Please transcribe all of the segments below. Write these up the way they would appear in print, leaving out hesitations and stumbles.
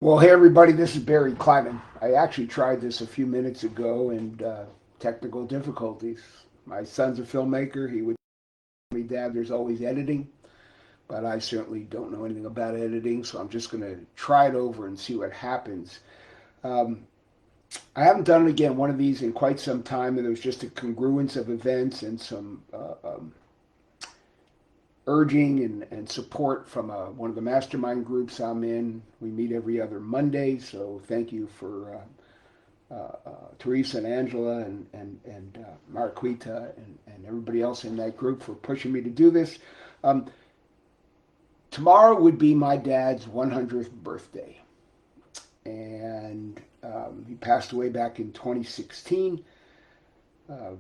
Well, hey everybody, this is Barry Kleiman. I actually tried this a few minutes ago and technical difficulties. My son's a filmmaker. He would tell me, Dad, there's always editing, but I certainly don't know anything about editing, so I'm just going to try it over and see what happens. Um, I haven't done it again, one of these in quite some time, and there was just a congruence of events and some urging and support from one of the mastermind groups I'm in. We meet every other Monday, so thank you for Teresa and Angela and Marquita and everybody else in that group for pushing me to do this. Um, Tomorrow would be my dad's 100th birthday, and he passed away back in 2016. Uh,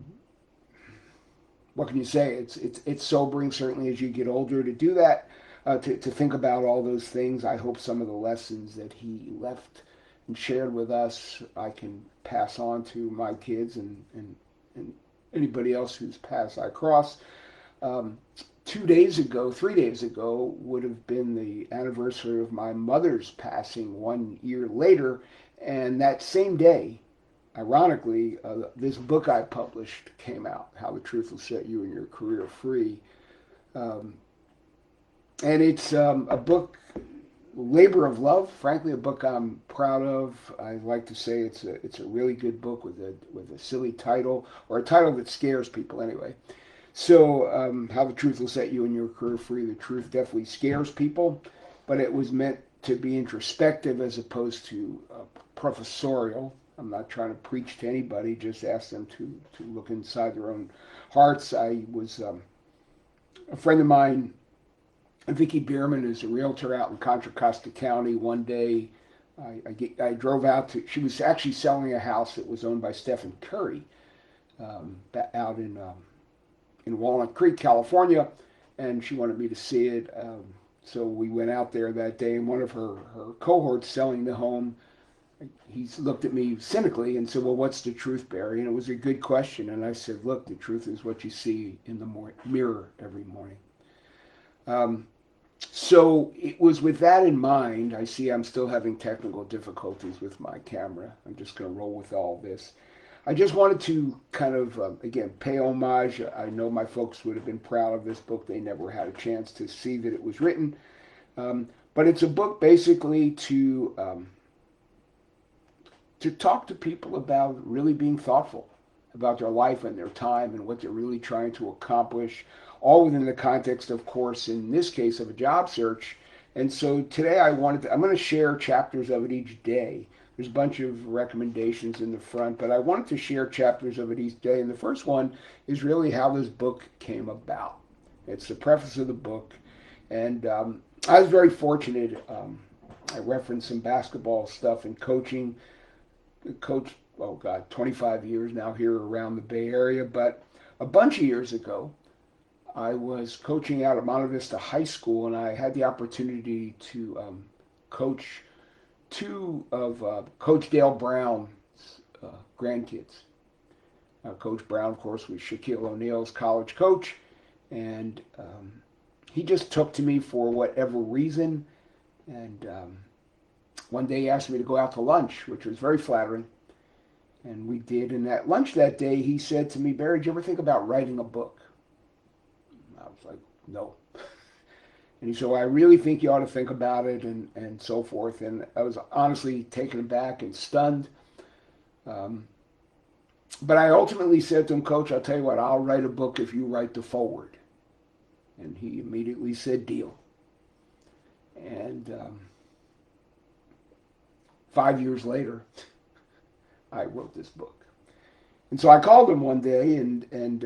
what can you say? It's sobering, certainly as you get older, to do that, to think about all those things. I hope some of the lessons that he left and shared with us, I can pass on to my kids and anybody else whose paths I cross. Um, 2 days ago, 3 days ago, would have been the anniversary of my mother's passing 1 year later, and that same day, ironically, this book I published came out, How the Truth Will Set You and Your Career Free. Um, and it's a book, labor of love. Frankly, a book I'm proud of. I like to say it's a really good book with a silly title, or a title that scares people anyway. So, How the Truth Will Set You and Your Career Free. The truth definitely scares people, but it was meant to be introspective as opposed to professorial. I'm not trying to preach to anybody, just ask them to look inside their own hearts. I was a friend of mine, Vicki Bierman, is a realtor out in Contra Costa County. One day, I drove out to, she was actually selling a house that was owned by Stephen Curry out in Walnut Creek, California, and she wanted me to see it. So we went out there that day, and one of her cohorts selling the home, he looked at me cynically and said, "Well, what's the truth, Barry?" And it was a good question, and I said, "Look, the truth is what you see in the mirror every morning." Um, so it was with that in mind. I see I'm still having technical difficulties with my camera. I'm just going to roll with all this. I just wanted to kind of, again, pay homage. I know my folks would have been proud of this book. They never had a chance to see that it was written. But it's a book basically to talk to people about really being thoughtful about their life and their time and what they're really trying to accomplish, all within the context, of course, in this case, of a job search. And so today I'm going to share chapters of it each day. There's a bunch of recommendations in the front, but I wanted to share chapters of it each day. And the first one is really how this book came about. It's the preface of the book. And I was very fortunate. I referenced some basketball stuff and coaching. Coach, oh God, 25 years now here around the Bay Area. But a bunch of years ago, I was coaching out at Monte Vista High School, and I had the opportunity to coach two of Coach Dale Brown's grandkids. Coach Brown, of course, was Shaquille O'Neal's college coach, and he just took to me for whatever reason. And one day he asked me to go out to lunch, which was very flattering, and we did. And at lunch that day, he said to me, "Barry, did you ever think about writing a book?" I was like, "No." And he said, "Well, I really think you ought to think about it," and so forth. And I was honestly taken aback and stunned. Um, but I ultimately said to him, "Coach, I'll tell you what, I'll write a book if you write the foreword." And he immediately said, "Deal." And 5 years later, I wrote this book. And so I called him one day and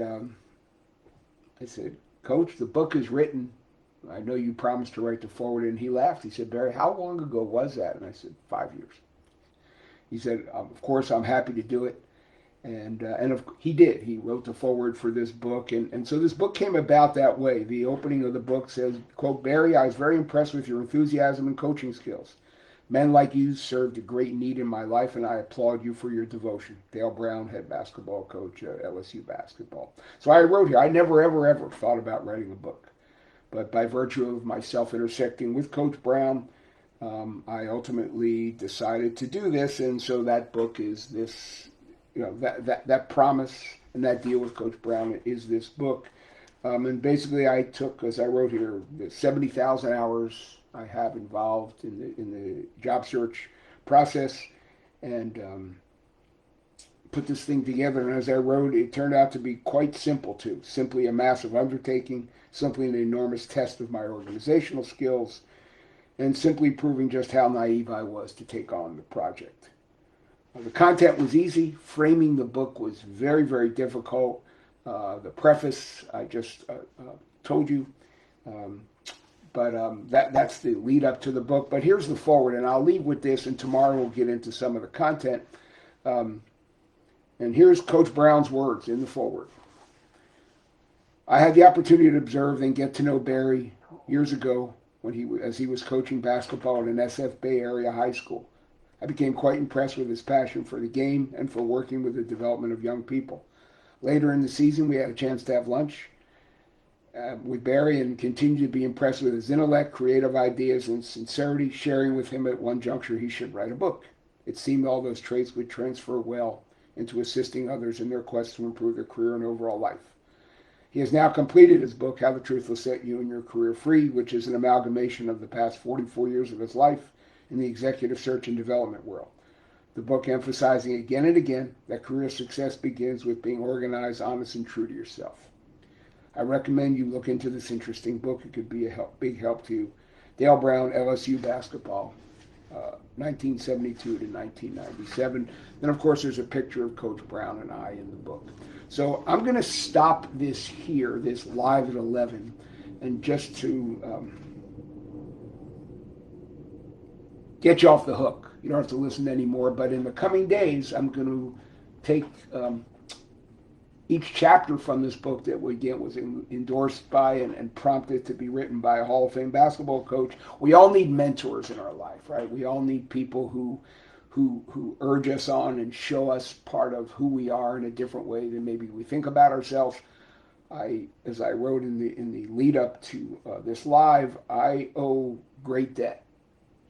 I said, "Coach, the book is written. I know you promised to write the foreword." And he laughed. He said, "Barry, how long ago was that?" And I said, 5 years. He said, "Of course, I'm happy to do it." And he did. He wrote the foreword for this book. And so this book came about that way. The opening of the book says, quote, "Barry, I was very impressed with your enthusiasm and coaching skills. Men like you served a great need in my life, and I applaud you for your devotion." Dale Brown, head basketball coach at LSU basketball. So I wrote here, I never, ever, ever thought about writing a book. But by virtue of myself intersecting with Coach Brown, I ultimately decided to do this, and so that book is this, that promise and that deal with Coach Brown is this book. And basically, I took, as I wrote here, the 70,000 hours I have involved in the job search process, and put this thing together. And as I wrote, it turned out to be quite simple too. Simply a massive undertaking, simply an enormous test of my organizational skills, and simply proving just how naive I was to take on the project. The content was easy. Framing the book was very, very difficult. The preface, I just told you. That's the lead up to the book. But here's the foreword, and I'll leave with this, and tomorrow we'll get into some of the content. And here's Coach Brown's words in the foreword. I had the opportunity to observe and get to know Barry years ago as he was coaching basketball at an SF Bay Area high school. I became quite impressed with his passion for the game and for working with the development of young people. Later in the season, we had a chance to have lunch with Barry and continued to be impressed with his intellect, creative ideas, and sincerity, sharing with him at one juncture he should write a book. It seemed all those traits would transfer well into assisting others in their quest to improve their career and overall life. He has now completed his book, How the Truth Will Set You and Your Career Free, which is an amalgamation of the past 44 years of his life in the executive search and development world. The book emphasizing again and again that career success begins with being organized, honest, and true to yourself. I recommend you look into this interesting book. It could be a big help to you. Dale Brown, LSU basketball, 1972 to 1997. Then, of course, there's a picture of Coach Brown and I in the book. So I'm going to stop this here, this live at 11, and just to get you off the hook. You don't have to listen anymore, but in the coming days, I'm going to take each chapter from this book that again was endorsed by and prompted to be written by a Hall of Fame basketball coach. We all need mentors in our life, right? We all need people who urge us on and show us part of who we are in a different way than maybe we think about ourselves. As I wrote in the lead up to this live, I owe great debt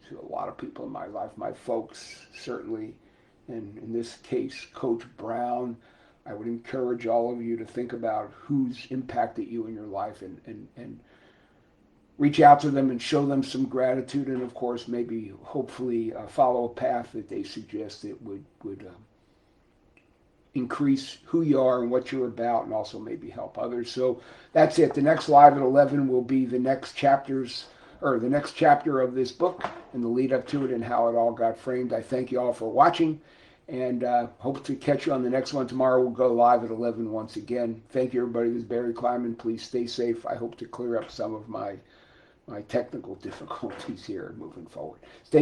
to a lot of people in my life, my folks certainly, and in this case, Coach Brown. I would encourage all of you to think about who's impacted you in your life and reach out to them and show them some gratitude, and of course maybe hopefully follow a path that they suggest that would increase who you are and what you're about, and also maybe help others. So that's it. The next live at 11 will be the next chapter of this book and the lead up to it and how it all got framed. I thank you all for watching, and hope to catch you on the next one tomorrow. We'll go live at 11 once again. Thank you, everybody. This is Barry Kleiman. Please stay safe. I hope to clear up some of my technical difficulties here moving forward. Stay